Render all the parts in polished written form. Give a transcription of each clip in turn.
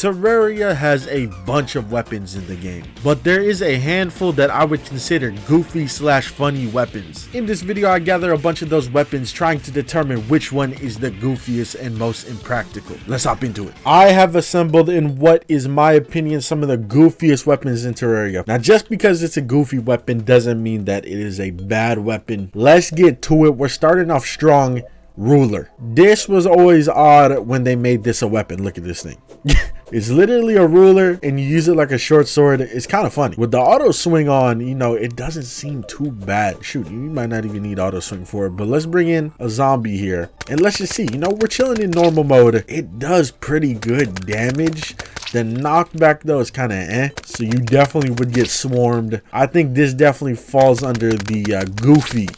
Terraria has a bunch of weapons in the game, but there is a handful that I would consider goofy/funny weapons. In this video, I gather a bunch of those weapons, trying to determine which one is the goofiest and most impractical. Let's hop into it. I have assembled, in what is my opinion, some of the goofiest weapons in Terraria. Now, just because it's a goofy weapon doesn't mean that it is a bad weapon. Let's get to it. We're starting off strong. Ruler. This was always odd when they made this a weapon. Look at this thing. It's literally a ruler and you use it like a short sword. It's kind of funny. With the auto swing on, you know, it doesn't seem too bad. Shoot, you might not even need auto swing for it, but let's bring in a zombie here and let's just see. You know, we're chilling in normal mode. It does pretty good damage. The knockback though is kind of so you definitely would get swarmed. I think this definitely falls under the goofy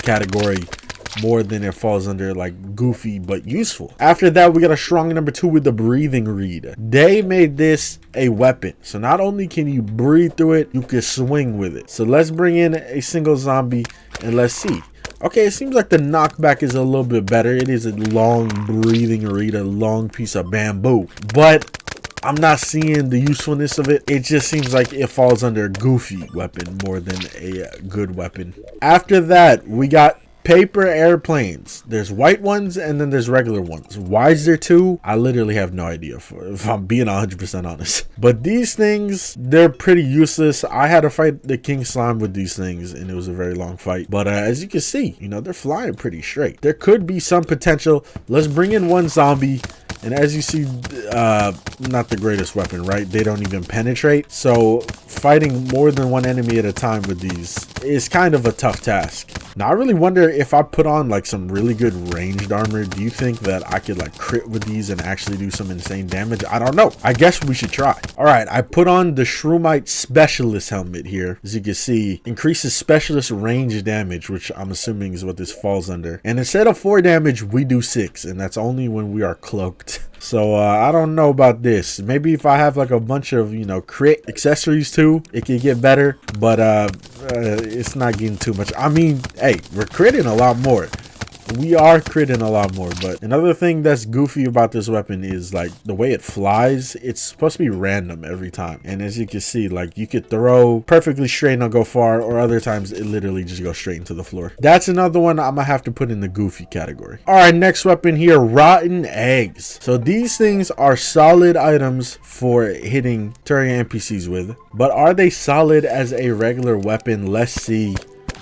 category more than it falls under like goofy but useful. After that, we got a strong number 2 with the breathing reed. They made this a weapon, so not only can you breathe through it, you can swing with it. So let's bring in a single zombie and let's see. Okay, it seems like the knockback is a little bit better. It is a long breathing reed, a long piece of bamboo, but I'm not seeing the usefulness of it. It just seems like it falls under a goofy weapon more than a good weapon. After that, we got paper airplanes. There's white ones and then there's regular ones. Why is there two? I literally have no idea, if I'm being 100% honest. But these things, they're pretty useless. I had to fight the king slime with these things and it was a very long fight. But as you can see, you know, they're flying pretty straight. There could be some potential. Let's bring in one zombie. And as you see, not the greatest weapon, right? They don't even penetrate. So fighting more than one enemy at a time with these is kind of a tough task. Now, I really wonder if I put on like some really good ranged armor, do you think that I could like crit with these and actually do some insane damage? I don't know. I guess we should try. All right, I put on the Shroomite Specialist helmet here. As you can see, increases specialist range damage, which I'm assuming is what this falls under. And instead of 4 damage, we do 6, and that's only when we are cloaked. So I don't know about this. Maybe if I have like a bunch of, you know, crit accessories too, it can get better, but it's not getting too much. I mean, hey, we're critting a lot more. We are critting a lot more. But another thing that's goofy about this weapon is like the way it flies. It's supposed to be random every time, and as you can see, like you could throw perfectly straight and not go far, or other times it literally just goes straight into the floor. That's another one I'm gonna have to put in the goofy category. All right, next weapon here, rotten eggs. So these things are solid items for hitting Terraria NPCs with, but are they solid as a regular weapon? Let's see.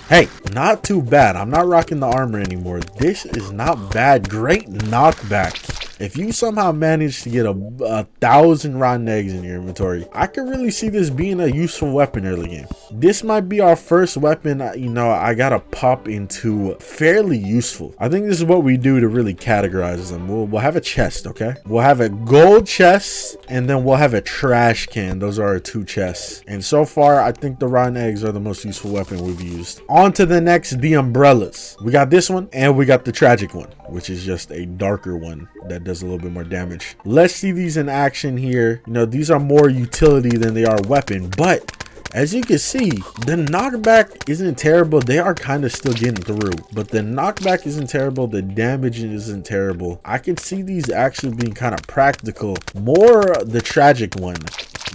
Hey, not too bad. I'm not rocking the armor anymore. This is not bad. Great knockback. If you somehow manage to get a 1,000 rotten eggs in your inventory, I could really see this being a useful weapon early game. This might be our first weapon, you know, I gotta pop into fairly useful. I think this is what we do to really categorize them. We'll have a chest, okay? We'll have a gold chest, and then we'll have a trash can. Those are our 2 chests. And so far, I think the rotten eggs are the most useful weapon we've used. On to the next, the umbrellas. We got this one, and we got the tragic one, which is just a darker one that does a little bit more damage. Let's see these in action here. You know, these are more utility than they are weapon, but as you can see, the knockback isn't terrible. They are kind of still getting through, but the knockback isn't terrible. The damage isn't terrible. I can see these actually being kind of practical. More the tragic one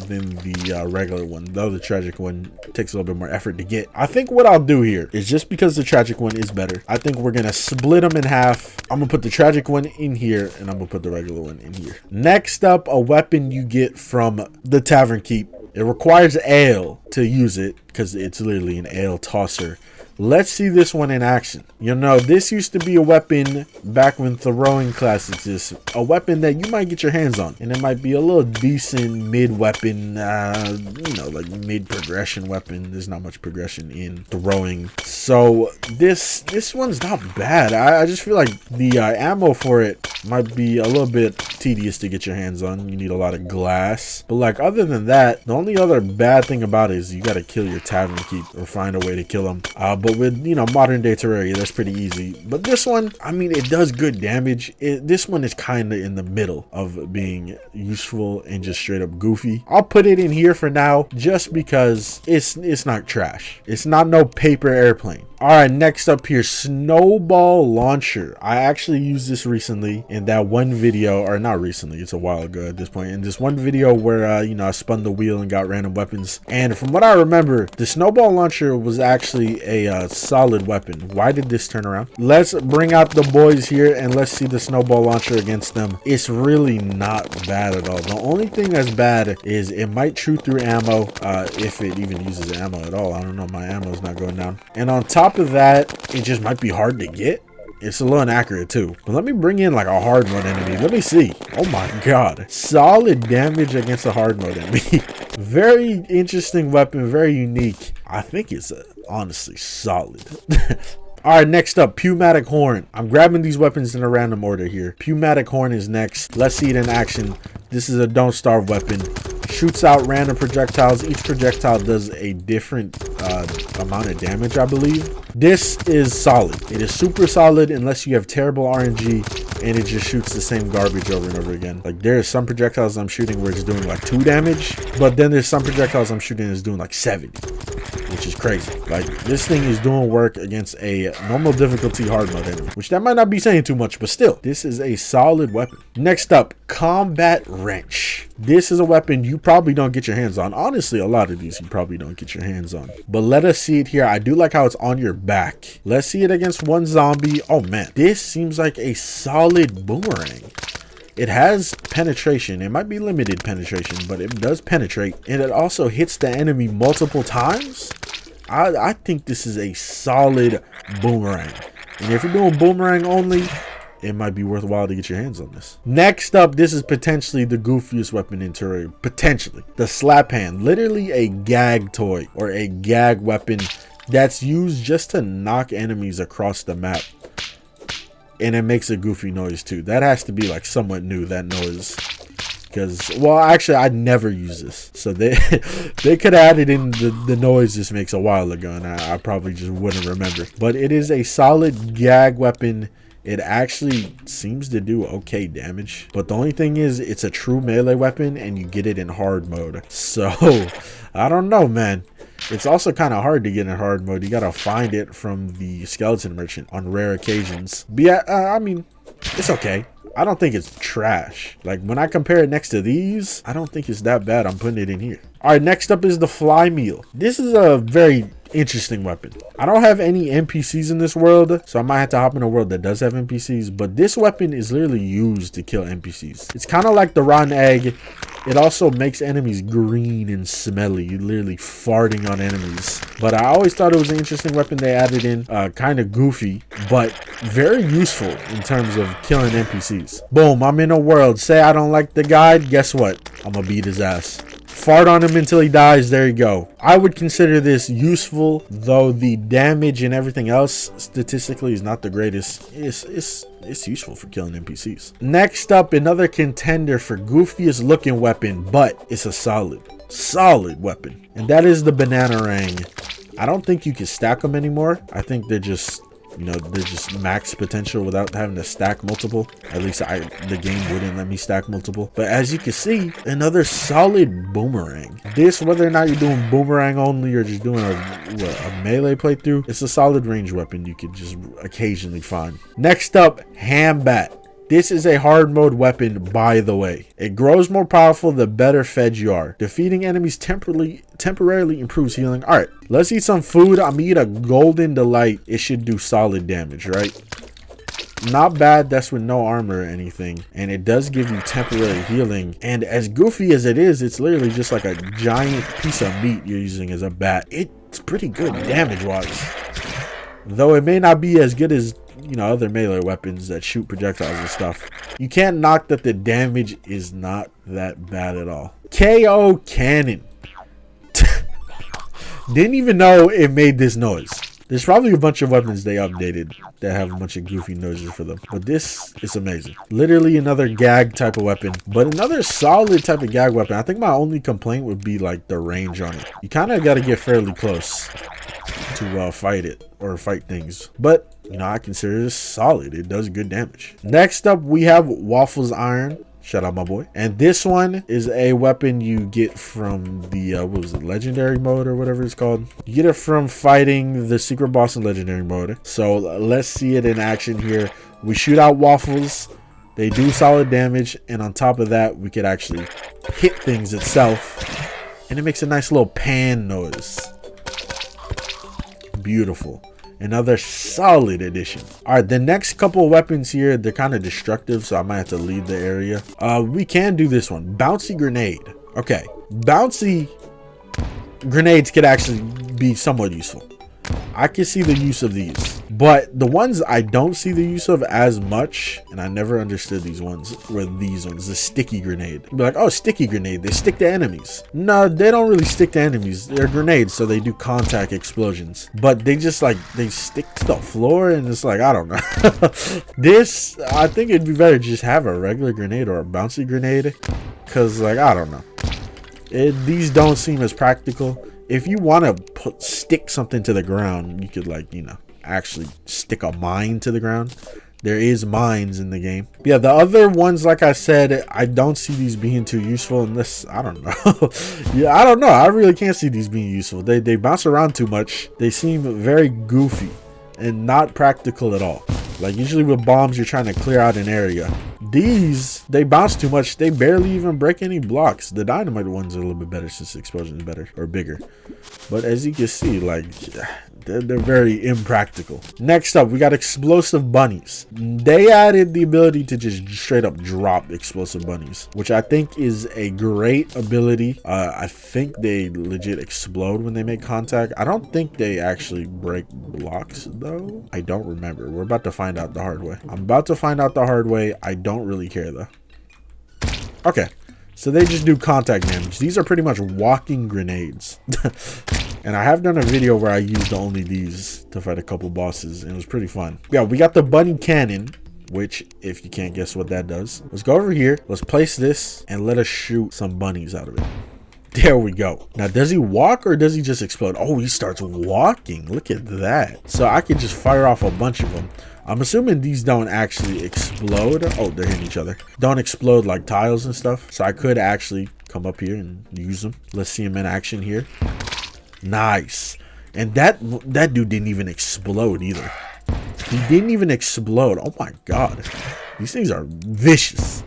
than the regular one, though the tragic one takes a little bit more effort to get. I think what I'll do here is, just because the tragic one is better, I think we're gonna split them in half. I'm gonna put the tragic one in here and I'm gonna put the regular one in here. Next up, a weapon you get from the Tavern Keep. It requires ale to use it because it's literally an ale tosser. Let's see this one in action. You know, this used to be a weapon back when throwing class existed. A weapon that you might get your hands on, and it might be a little decent mid weapon, you know, like mid progression weapon. There's not much progression in throwing, so this one's not bad. I just feel like the ammo for it might be a little bit tedious to get your hands on. You need a lot of glass, but like other than that, the only other bad thing about it is you got to kill your Tavern Keep or find a way to kill them. But with, you know, modern day Terraria, that's pretty easy. But this one, I mean, it does good damage. This one is kind of in the middle of being useful and just straight up goofy. I'll put it in here for now just because it's not trash. It's not no paper airplane. All right, next up here, snowball launcher. I actually used this recently in that one video, or not recently, it's a while ago at this point. In this one video where, you know, I spun the wheel and got random weapons. And from what I remember, the snowball launcher was actually a solid weapon. Why did this turn around? Let's bring out the boys here and let's see the snowball launcher against them. It's really not bad at all. The only thing that's bad is it might chew through ammo, if it even uses ammo at all. I don't know, my ammo is not going down. And on top of that, it just might be hard to get. It's a little inaccurate too. But let me bring in like a hard mode enemy. Let me see. Oh my god, solid damage against a hard mode enemy. Very interesting weapon, very unique. I think it's honestly solid. All right, next up, pneumatic horn. I'm grabbing these weapons in a random order here. Pneumatic horn is next. Let's see it in action. This is a don't starve weapon. Shoots out random projectiles. Each projectile does a different amount of damage, I believe. This is solid. It is super solid unless you have terrible RNG and it just shoots the same garbage over and over again. Like, there are some projectiles I'm shooting where it's doing like 2 damage, but then there's some projectiles I'm shooting that's doing like 70, which is crazy. Like, this thing is doing work against a normal difficulty hard mode enemy, which that might not be saying too much, but still, this is a solid weapon. Next up, combat wrench. This is a weapon you probably don't get your hands on. Honestly, a lot of these you probably don't get your hands on, but let us see it here. I do like how it's on your back. Let's see it against one zombie. Oh man, this seems like a solid boomerang. It has penetration. It might be limited penetration, but it does penetrate, and it also hits the enemy multiple times. I think this is a solid boomerang, and if you're doing boomerang only, it might be worthwhile to get your hands on this. Next up, this is potentially the goofiest weapon in Terraria. Potentially. The slap hand. Literally a gag toy or a gag weapon that's used just to knock enemies across the map. And it makes a goofy noise too. That has to be like somewhat new, that noise. Because, well, actually, I never use this. So they could have added in the noise this makes a while ago, and I probably just wouldn't remember. But it is a solid gag weapon. It actually seems to do okay damage, but the only thing is it's a true melee weapon and you get it in hard mode. So I don't know, man. It's also kind of hard to get in hard mode. You gotta find it from the skeleton merchant on rare occasions. But yeah, I mean, it's okay. I don't think it's trash. Like, when I compare it next to these, I don't think it's that bad. I'm putting it in here. All right, next up is the fly meal. This is a very interesting weapon. I don't have any NPCs in this world, so I might have to hop in a world that does have NPCs, but this weapon is literally used to kill NPCs. It's kind of like the rotten egg. It also makes enemies green and smelly. You're literally farting on enemies. But I always thought it was an interesting weapon they added in. Kind of goofy, but very useful in terms of killing NPCs. Boom, I'm in a world. Say I don't like the guide. Guess what? I'm gonna beat his ass. Fart on him until he dies. There you go. I would consider this useful, though the damage and everything else statistically is not the greatest. It's useful for killing NPCs. Next up, another contender for goofiest looking weapon, but it's a solid weapon, and that is the banana ring. I don't think you can stack them anymore. I think they're just, you know, they're just max potential without having to stack multiple. At least the game wouldn't let me stack multiple. But as you can see, another solid boomerang. This, whether or not you're doing boomerang only or just doing a melee playthrough, it's a solid range weapon you could just occasionally find. Next up, Hambat. This is a hard mode weapon, by the way. It grows more powerful the better fed you are. Defeating enemies temporarily improves healing. All right, let's eat some food. I'm gonna eat a golden delight. It should do solid damage, right? Not bad. That's with no armor or anything, and it does give you temporary healing. And as goofy as it is, it's literally just like a giant piece of meat you're using as a bat. It's pretty good damage wise, though it may not be as good as, you know, other melee weapons that shoot projectiles and stuff. You can't knock that the damage is not that bad at all. KO cannon. Didn't even know it made this noise. There's probably a bunch of weapons they updated that have a bunch of goofy noises for them, but this is amazing. Literally another gag type of weapon, but another solid type of gag weapon. I think my only complaint would be like the range on it. You kind of got to get fairly close to fight it or fight things, but you know, I consider this solid. It does good damage. Next up, we have Waffles Iron. Shout out my boy. And this one is a weapon you get from the what was it, legendary mode or whatever it's called. You get it from fighting the secret boss in legendary mode. So let's see it in action here. We shoot out waffles, they do solid damage, and on top of that we could actually hit things itself, and it makes a nice little pan noise. Beautiful. Another solid addition. All right, the next couple of weapons here, they're kind of destructive, so I might have to leave the area. We can do this one, bouncy grenade. Okay, bouncy grenades could actually be somewhat useful. I can see the use of these, but the ones I don't see the use of as much, and I never understood these ones, were these ones, the sticky grenade. You'd be like, oh, sticky grenade, they stick to enemies. No, they don't really stick to enemies. They're grenades, so they do contact explosions, but they just like, they stick to the floor, and it's like, I don't know. This, I think it'd be better just have a regular grenade or a bouncy grenade, because like, I don't know. These don't seem as practical. If you want to stick something to the ground, you could, like, you know, actually stick a mine to the ground. There is mines in the game. Yeah, the other ones, like I said, I don't see these being too useful unless, I don't know. Yeah, I don't know. I really can't see these being useful. They bounce around too much. They seem very goofy and not practical at all. Like, usually with bombs, you're trying to clear out an area. These, they bounce too much. They barely even break any blocks. The dynamite ones are a little bit better since the explosion is better or bigger. But as you can see, like, they're very impractical. Next up, we got explosive bunnies. They added the ability to just straight up drop explosive bunnies, which I think is a great ability. I think they legit explode when they make contact. I don't think they actually break blocks though. I don't remember. We're about to find out the hard way. I'm about to find out the hard way. I don't really care though. Okay, so they just do contact damage. These are pretty much walking grenades. And I have done a video where I used only these to fight a couple bosses, and it was pretty fun. Yeah, we got the bunny cannon, which, if you can't guess what that does, let's go over here, let's place this, and let us shoot some bunnies out of it. There we go. Now, does he walk or does he just explode? Oh, he starts walking. Look at that. So I could just fire off a bunch of them. I'm assuming these don't actually explode. Oh, they're hitting each other. Don't explode like tiles and stuff. So I could actually come up here and use them. Let's see him in action here. Nice. And that dude didn't even explode either. He didn't even explode. Oh my god, these things are vicious.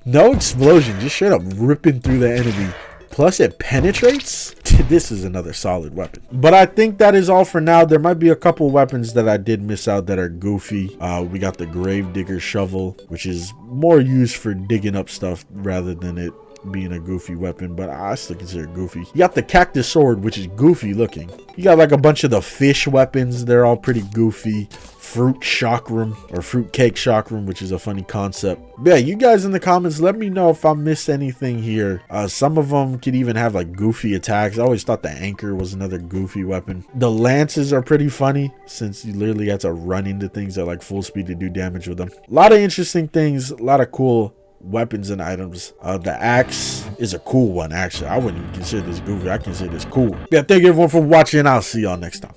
No explosion, just straight up ripping through the enemy, plus it penetrates. This is another solid weapon. But I think that is all for now. There might be a couple weapons that I did miss out that are goofy. We got the Gravedigger shovel, which is more used for digging up stuff rather than it being a goofy weapon, but I still consider it goofy. You got the cactus sword, which is goofy looking. You got like a bunch of the fish weapons. They're all pretty goofy. Fruit chakram or fruit cake chakram, which is a funny concept. But yeah, you guys in the comments, let me know if I missed anything here. Some of them could even have like goofy attacks. I always thought the anchor was another goofy weapon. The lances are pretty funny since you literally have to run into things at like full speed to do damage with them. A lot of interesting things, a lot of cool weapons and items. The axe is a cool one, actually. I wouldn't even consider this goofy. I consider this cool. Yeah, thank you everyone for watching. I'll see y'all next time.